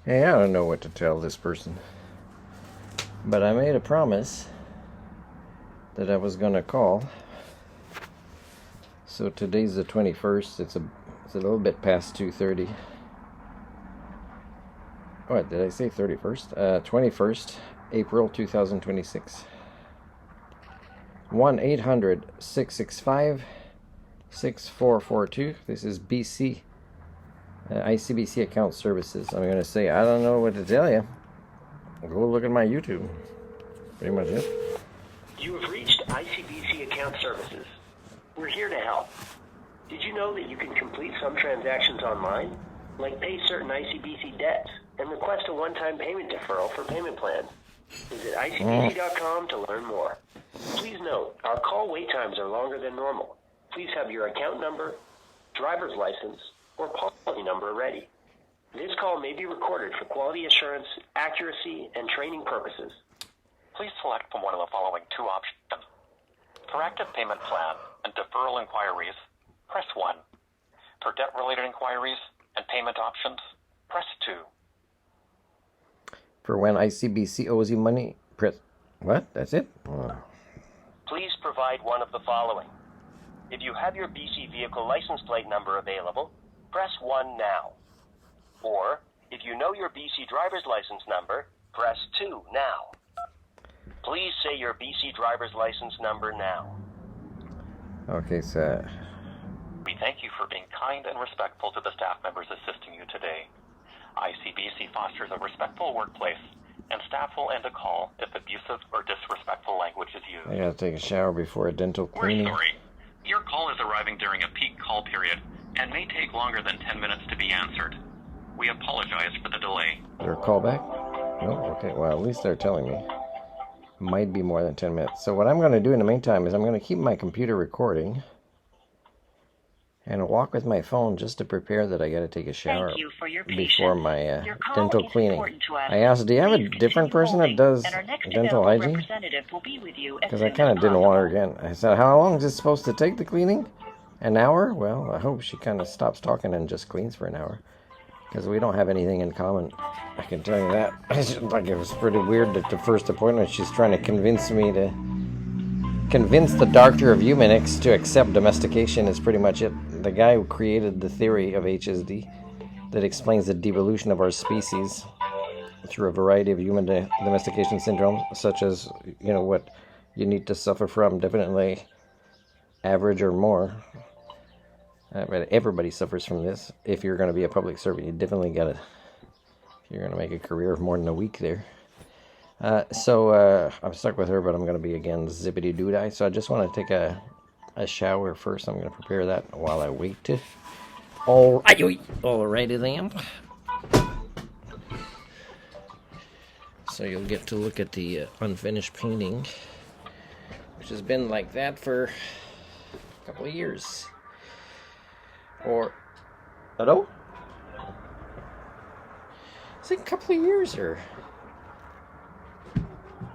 Hey, I don't know what to tell this person, but I made a promise that I was gonna call. So today's the 21st. It's a little bit past 2:30. What did I say? 31st? 21st, April 2026. 1-800-665-6442. This is BC ICBC account services. I'm gonna say I don't know what to tell you. Go look at my YouTube. Pretty much it. You have reached ICBC account services. We're here to help. Did you know that you can complete some transactions online, like pay certain ICBC debts and request a one-time payment deferral for payment plans? Visit ICBC.com to learn more. Please note, our call wait times are longer than normal. Please have your account number, driver's license, or policy number ready. This call may be recorded for quality assurance, accuracy, and training purposes. Please select from one of the following two options. For active payment plan and deferral inquiries, press 1. For debt-related inquiries and payment options, press 2. For when ICBC owes you money, press... What? That's it? Oh. Please provide one of the following. If you have your BC vehicle license plate number available, press 1 now. Or, if you know your BC driver's license number, press 2 now. Please say your BC driver's license number now. Okay, so... We thank you for being kind and respectful to the staff members assisting you today. ICBC fosters a respectful workplace, and staff will end a call if abusive or disrespectful language is used. I gotta take a shower before a dental cleaning. We're sorry. Your call is arriving during a peak call period and may take longer than 10 minutes to be answered. We apologize for the delay. Is there a call back? No? Okay, well, at least they're telling me. Might be more than 10 minutes. So what I'm going to do in the meantime is I'm going to keep my computer recording and walk with my phone just to prepare that I got to take a shower before my dental cleaning. I asked, do you have a different person that does dental hygiene? Because I kind of didn't want her again. I said, how long is it supposed to take the cleaning? An hour? Well, I hope she kind of stops talking and just cleans for an hour. Because we don't have anything in common. I can tell you that. Like, it was pretty weird at the first appointment. She's trying to convince me to... Convince the doctor of eugenics to accept domestication is pretty much it. The guy who created the theory of HSD that explains the devolution of our species through a variety of human domestication syndromes, such as, you know, what you need to suffer from, definitely average or more. But everybody suffers from this. If you're going to be a public servant, you definitely got to... If you're going to make a career of more than a week there. So I'm stuck with her, but I'm going to be again zippity-doo-dah. So I just want to take a shower first. I'm going to prepare that while I wait. Alrighty then. So you'll get to look at the unfinished painting, which has been like that for a couple of years. Or, hello? It's like a couple of years or...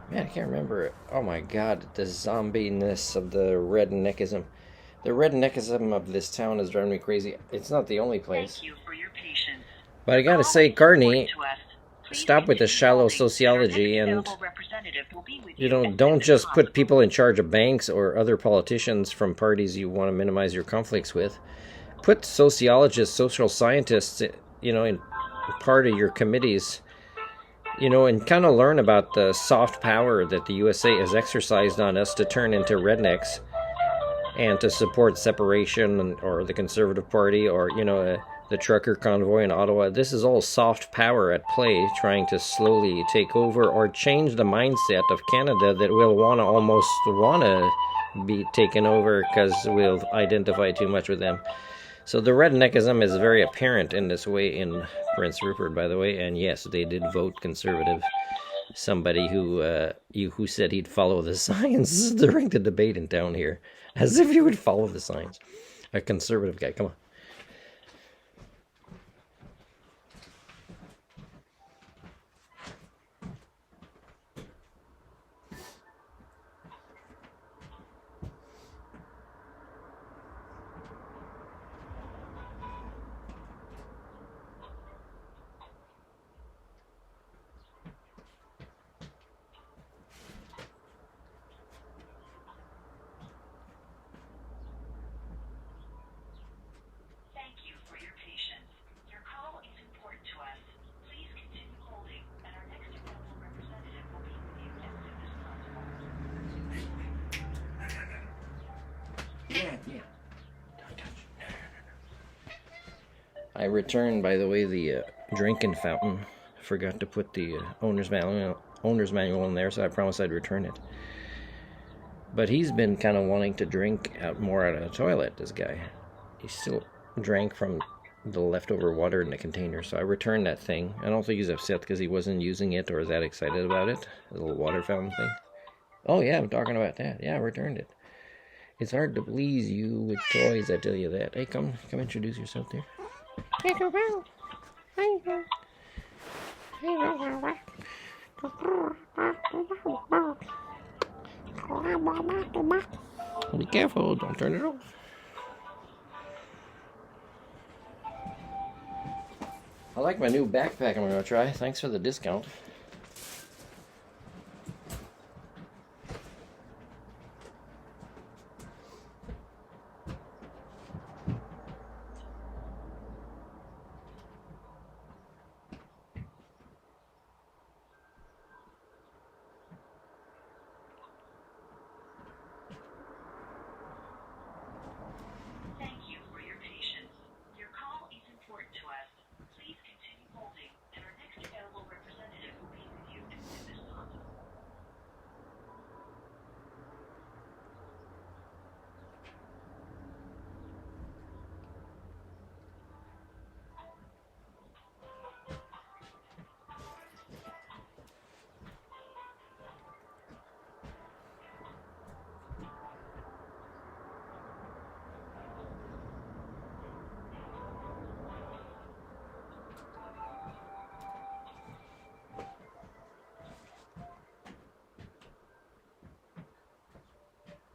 Man, I can't remember. Oh my god, the zombie-ness of the redneckism. The redneckism of this town is driving me crazy. It's not the only place. Thank you for your patience. But I gotta say, Carney, stop with the shallow sociology and, you know, don't just put people in charge of banks or other politicians from parties you want to minimize your conflicts with. Put sociologists, social scientists, you know, in part of your committees. You know, and kind of learn about the soft power that the USA has exercised on us to turn into rednecks and to support separation or the Conservative Party or, you know, the trucker convoy in Ottawa. This is all soft power at play trying to slowly take over or change the mindset of Canada that will almost want to be taken over because we'll identify too much with them. So the redneckism is very apparent in this way in Prince Rupert, by the way, and yes, they did vote Conservative. Somebody who said he'd follow the signs during the debate in town here, as if he would follow the signs. A Conservative guy, come on. I returned, by the way, the drinking fountain. Forgot to put the owner's manual in there, so I promised I'd return it. But he's been kind of wanting to drink more out of the toilet, this guy. He still drank from the leftover water in the container, so I returned that thing. I don't think he's upset because he wasn't using it or that excited about it, the little water fountain thing. Oh yeah, I'm talking about that. Yeah, I returned it. It's hard to please you with toys, I tell you that. Hey, come introduce yourself there. Be careful, don't turn it off. I like my new backpack I'm going to try. Thanks for the discount.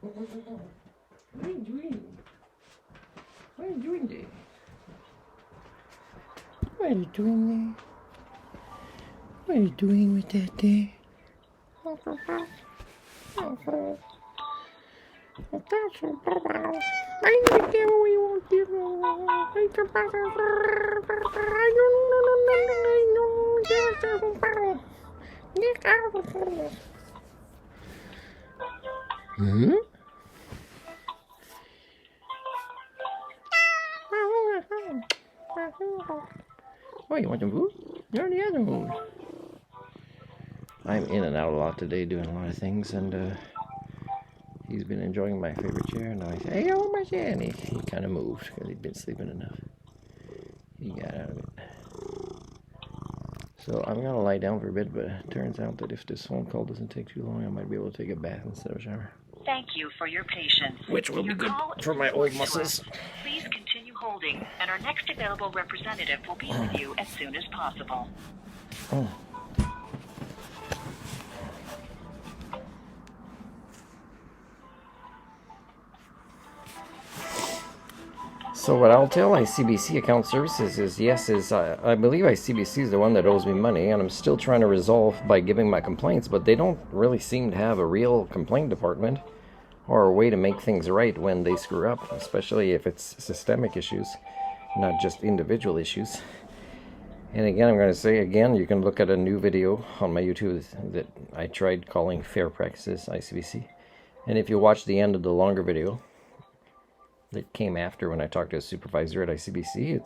What are you doing? What are you doing there? What are you doing there? What are you doing with that there? Hmm? Oh, you want some food? You're in the other room. I'm in and out a lot today doing a lot of things, and he's been enjoying my favorite chair, and I say, hey, I want my chair, and he kind of moved because he'd been sleeping enough. He got out of it. So I'm going to lie down for a bit, but it turns out that if this phone call doesn't take too long, I might be able to take a bath instead of a shower. Thank you for your patience. Which will be good for my old muscles. Please continue holding, and our next available representative will be with you as soon as possible. Oh. So what I'll tell ICBC Account Services is I believe ICBC is the one that owes me money, and I'm still trying to resolve by giving my complaints, but they don't really seem to have a real complaint department or a way to make things right when they screw up, especially if it's systemic issues, not just individual issues. And again, I'm going to say again, you can look at a new video on my YouTube that I tried calling Fair Practices ICBC. And if you watch the end of the longer video that came after when I talked to a supervisor at ICBC,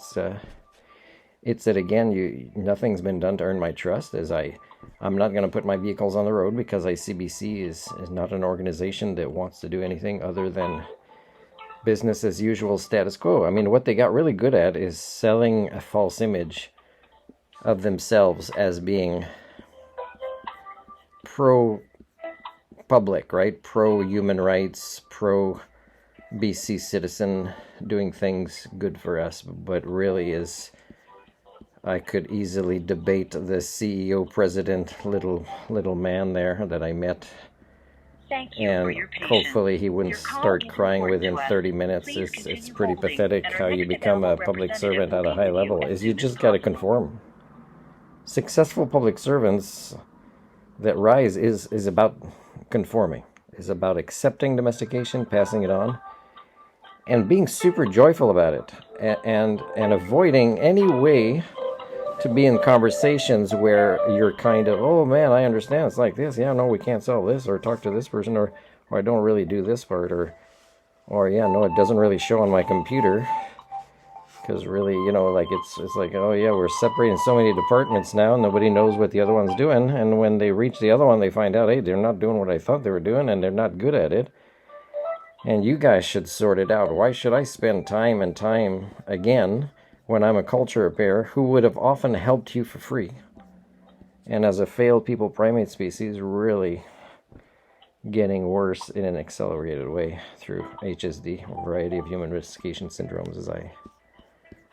it's that again, nothing's been done to earn my trust, as I'm not going to put my vehicles on the road because ICBC is not an organization that wants to do anything other than business as usual, status quo. I mean, what they got really good at is selling a false image of themselves as being pro-public, right? Pro-human rights, pro-BC citizen, doing things good for us, but really is, I could easily debate the CEO president, little man there that I met. Thank you and for your patience. Hopefully he wouldn't Your call start is crying important within to us. 30 minutes. Please It's continue pretty holding, pathetic and our how you next become a available public servant representative at a will high be with you level, as is you soon as just got to possible. conform. Successful public servants that rise is about conforming, is about accepting domestication, passing it on, and being super joyful about it, and avoiding any way to be in conversations where you're kind of, oh man, I understand, it's like this, yeah, no, we can't sell this, or talk to this person, or I don't really do this part, or yeah, no, it doesn't really show on my computer. Because really, like it's like, oh yeah, we're separating so many departments now. Nobody knows what the other one's doing. And when they reach the other one, they find out, hey, they're not doing what I thought they were doing, and they're not good at it. And you guys should sort it out. Why should I spend time and time again when I'm a culture repair who would have often helped you for free? And as a failed people primate species, really getting worse in an accelerated way through HSD, a variety of human domestication syndromes.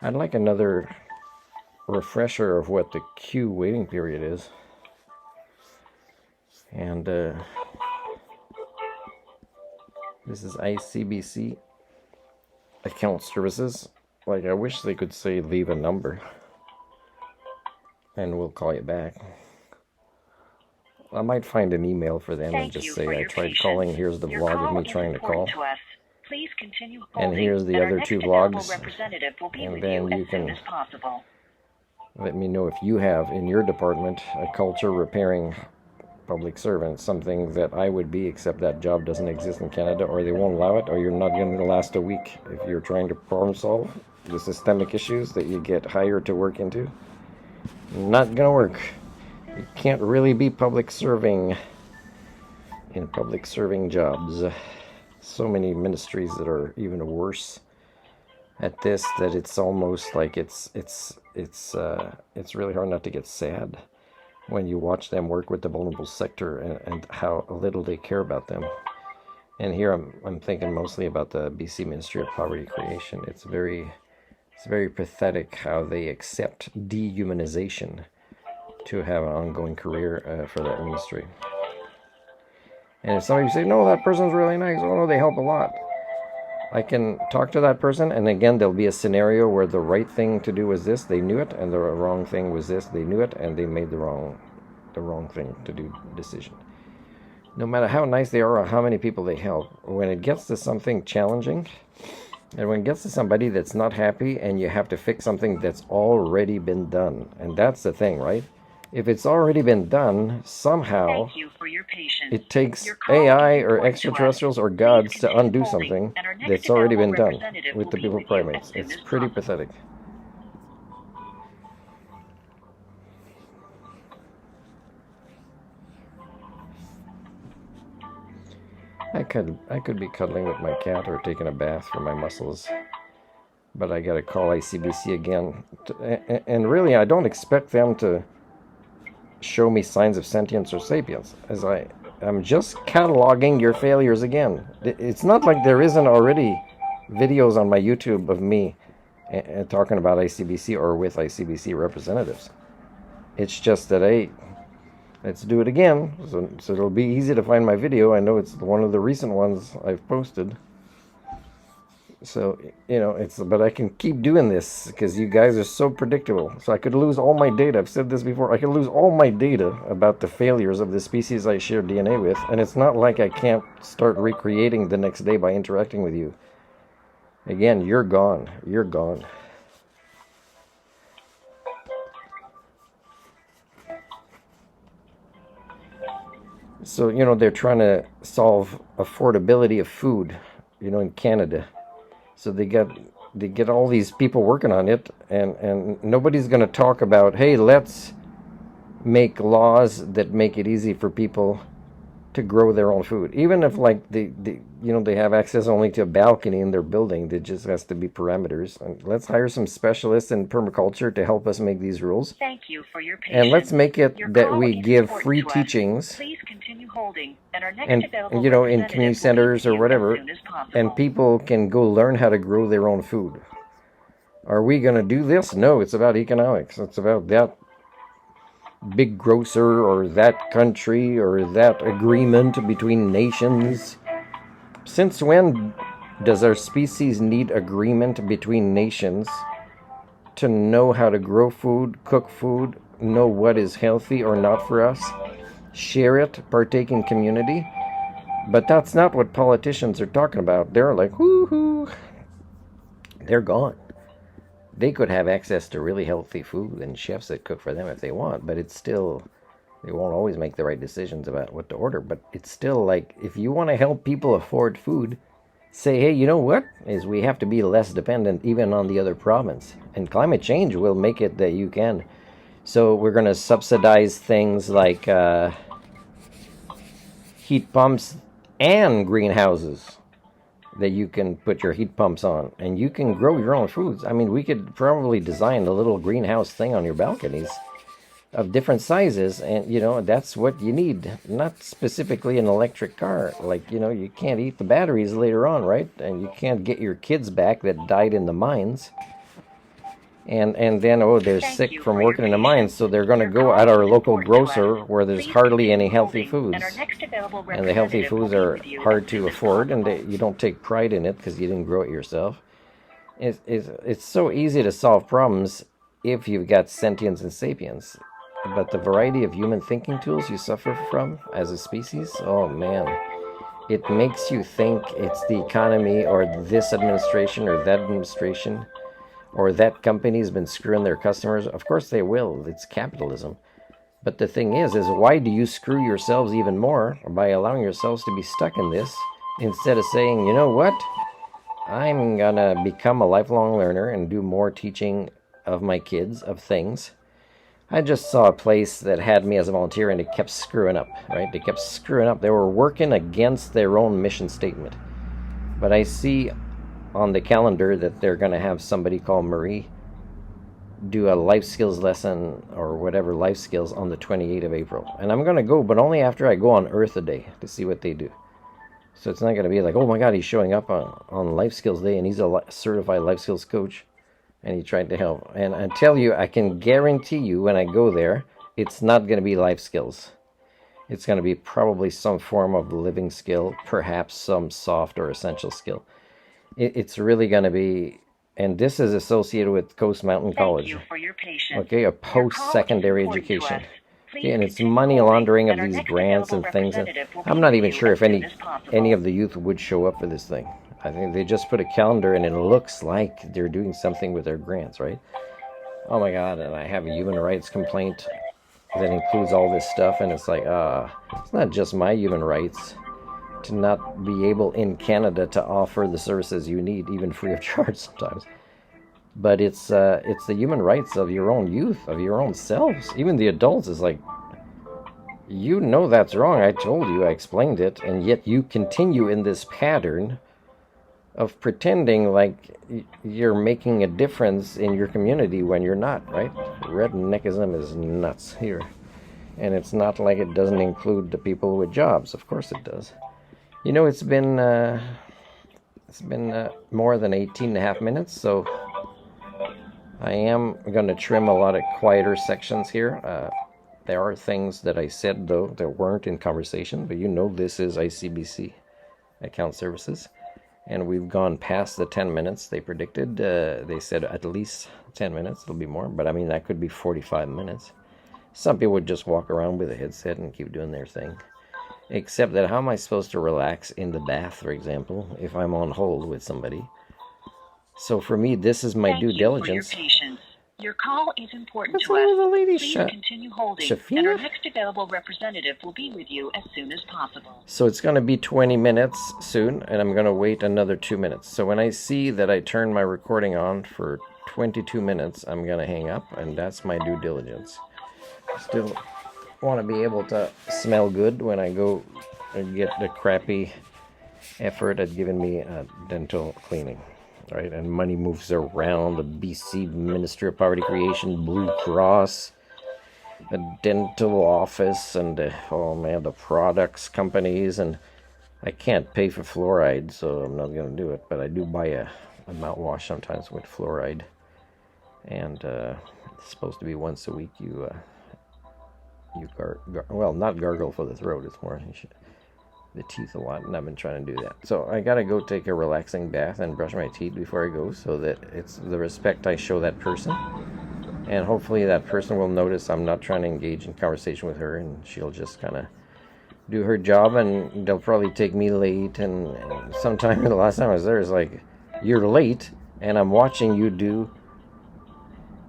I'd like another refresher of what the Q waiting period is. And this is ICBC account services. Like, I wish they could say leave a number and we'll call you back. I might find an email for them and just say I tried calling. Here's the vlog of me trying to call. Please continue and here's the other two vlogs. And then you can let me know if you have in your department a culture repairing public servant, something that I would be, except that job doesn't exist in Canada, or they won't allow it, or you're not going to last a week if you're trying to problem solve the systemic issues that you get hired to work into. Not going to work. You can't really be public serving in public serving jobs. So many ministries that are even worse at this that it's almost like it's really hard not to get sad when you watch them work with the vulnerable sector and how little they care about them. And here I'm thinking mostly about the BC Ministry of Poverty Creation. It's very pathetic how they accept dehumanization to have an ongoing career for that ministry. And if somebody say, no, that person's really nice, oh no, they help a lot, I can talk to that person, and again, there'll be a scenario where the right thing to do was this, they knew it, and the wrong thing was this, they knew it, and they made the wrong thing to do decision. No matter how nice they are or how many people they help, when it gets to something challenging, and when it gets to somebody that's not happy, and you have to fix something that's already been done, and that's the thing, right? If it's already been done, somehow Thank you for your patience. it takes AI or extraterrestrials or gods to undo something that's already been done with the people primates. It's pretty pathetic. I could be cuddling with my cat or taking a bath for my muscles, but I gotta call ICBC again. And really, I don't expect them to show me signs of sentience or sapience, as I'm just cataloging your failures again. It's not like there isn't already videos on my YouTube of me talking about ICBC or with ICBC representatives. It's just that, hey, let's do it again, so it'll be easy to find my video. I know it's one of the recent ones I've posted. So, but I can keep doing this because you guys are so predictable. So I could lose all my data. I've said this before. I could lose all my data about the failures of the species I share DNA with. And it's not like I can't start recreating the next day by interacting with you. Again, you're gone. You're gone. So, they're trying to solve affordability of food, in Canada. So they get all these people working on it, and nobody's going to talk about, hey, let's make laws that make it easy for people to grow their own food. Even if they have access only to a balcony in their building, there just has to be parameters. And let's hire some specialists in permaculture to help us make these rules. Thank you for your patience. And let's make it that we give free teachings. Please continue holding, and our next and in community centers or whatever, and people can go learn how to grow their own food. Are we going to do this? No, it's about economics. It's about that big grocer or that country or that agreement between nations. Since when does our species need agreement between nations to know how to grow food, cook food, know what is healthy or not for us, share it, partake in community? But that's not what politicians are talking about. They're like, whoo-hoo. They're gone. They could have access to really healthy food and chefs that cook for them if they want, but it's still, they won't always make the right decisions about what to order. But it's still like, if you want to help people afford food, say, hey, you know what? Is we have to be less dependent even on the other province. And climate change will make it that you can. So we're going to subsidize things like heat pumps and greenhouses that you can put your heat pumps on. And you can grow your own foods. I mean, we could probably design a little greenhouse thing on your balconies of different sizes, and that's what you need, not specifically an electric car. Like, you can't eat the batteries later on, right? And you can't get your kids back that died in the mines, and then they're sick from working in the mines, so they're going to go at our local grocer where there's hardly any healthy foods, and the healthy foods are hard to afford, and you don't take pride in it because you didn't grow it yourself. It's so easy to solve problems if you've got sentience and sapience. But the variety of human thinking tools you suffer from as a species, oh man, it makes you think it's the economy or this administration or that administration or that company's been screwing their customers. Of course they will. It's capitalism. But the thing is why do you screw yourselves even more by allowing yourselves to be stuck in this instead of saying, you know what, I'm gonna become a lifelong learner and do more teaching of my kids of things. I just saw a place that had me as a volunteer and it kept screwing up, right? They kept screwing up. They were working against their own mission statement. But I see on the calendar that they're going to have somebody called Marie do a life skills lesson or whatever life skills on the 28th of April. And I'm going to go, but only after I go on Earth a day to see what they do. So it's not going to be like, oh my God, he's showing up on Life Skills Day and he's a certified life skills coach. And he tried to help. And I tell you, I can guarantee you when I go there, it's not going to be life skills. It's going to be probably some form of living skill, perhaps some soft or essential skill. It's really going to be, and this is associated with Coast Mountain College. Thank you for your patience. Okay, a post-secondary education. Okay, and it's money laundering of these grants and things. And I'm not even sure if any of the youth would show up for this thing. I think they just put a calendar and it looks like they're doing something with their grants, right? Oh my God, and I have a human rights complaint that includes all this stuff, and it's like, it's not just my human rights to not be able in Canada to offer the services you need, even free of charge sometimes. But it's the human rights of your own youth, of your own selves. Even the adults is like, that's wrong. I told you, I explained it, and yet you continue in this pattern of pretending like you're making a difference in your community when you're not, right? Redneckism is nuts here. And it's not like it doesn't include the people with jobs. Of course it does. It's been more than 18 and a half minutes, so I am going to trim a lot of quieter sections here. There are things that I said, though, that weren't in conversation, but this is ICBC Account Services. And we've gone past the 10 minutes they predicted. They said at least 10 minutes. It'll be more. But, I mean, that could be 45 minutes. Some people would just walk around with a headset and keep doing their thing. Except that how am I supposed to relax in the bath, for example, if I'm on hold with somebody? So, for me, this is my due diligence. For your patience. Your call is important What's to the name of the us. lady? Please continue holding, Shafina? and our next available representative will be with you as soon as possible. So it's going to be 20 minutes soon, and I'm going to wait another 2 minutes. So when I see that I turn my recording on for 22 minutes, I'm going to hang up, and that's my due diligence. Still want to be able to smell good when I go and get the crappy effort at giving me dental cleaning. Right, and money moves around. The BC Ministry of Poverty Creation, Blue Cross, a dental office, and the products companies, and I can't pay for fluoride, so I'm not going to do it. But I do buy a mouthwash sometimes with fluoride, and it's supposed to be once a week. You not gargle for the throat. It's more the teeth a lot, and I've been trying to do that. So I gotta go take a relaxing bath and brush my teeth before I go, so that it's the respect I show that person, and hopefully that person will notice I'm not trying to engage in conversation with her, and she'll just kind of do her job, and they'll probably take me late. And sometime the last time I was there, it's like, you're late, and I'm watching you do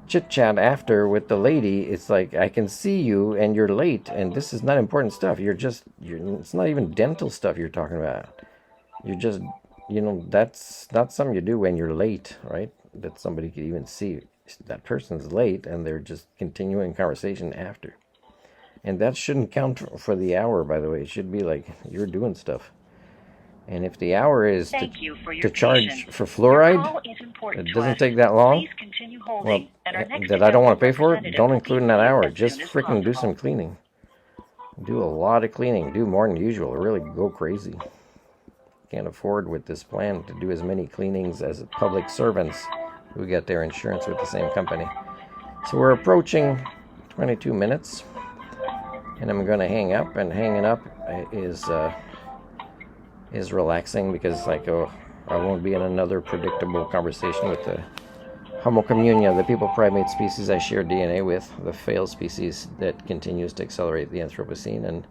chit chat after with the lady. It's like, I can see you and you're late, and this is not important stuff. It's not even dental stuff you're talking about. You're just that's not something you do when you're late, right? That somebody could even see that person's late and they're just continuing conversation after. And that shouldn't count for the hour, by the way. It should be like you're doing stuff. And if the hour is to charge for fluoride, it doesn't take that long. Well, that I don't want to pay for it, don't include in that hour. Just freaking do some cleaning. Do a lot of cleaning. Do more than usual. Really go crazy. Can't afford with this plan to do as many cleanings as public servants who get their insurance with the same company. So we're approaching 22 minutes. And I'm going to hang up. And hanging up is relaxing because I won't be in another predictable conversation with the Homo communia, the people primate species I share DNA with, the failed species that continues to accelerate the Anthropocene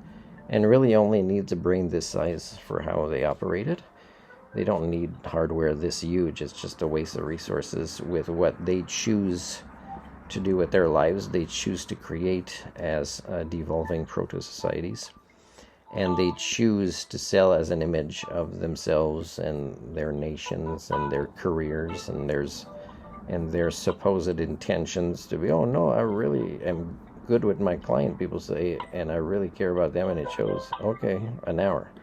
and really only needs a brain this size for how they operate it. They don't need hardware this huge. It's just a waste of resources with what they choose to do with their lives. They choose to create as devolving proto-societies. And they choose to sell as an image of themselves and their nations and their careers and their supposed intentions to be, oh no, I really am good with my client, people say, and I really care about them, and it shows. Okay, an hour.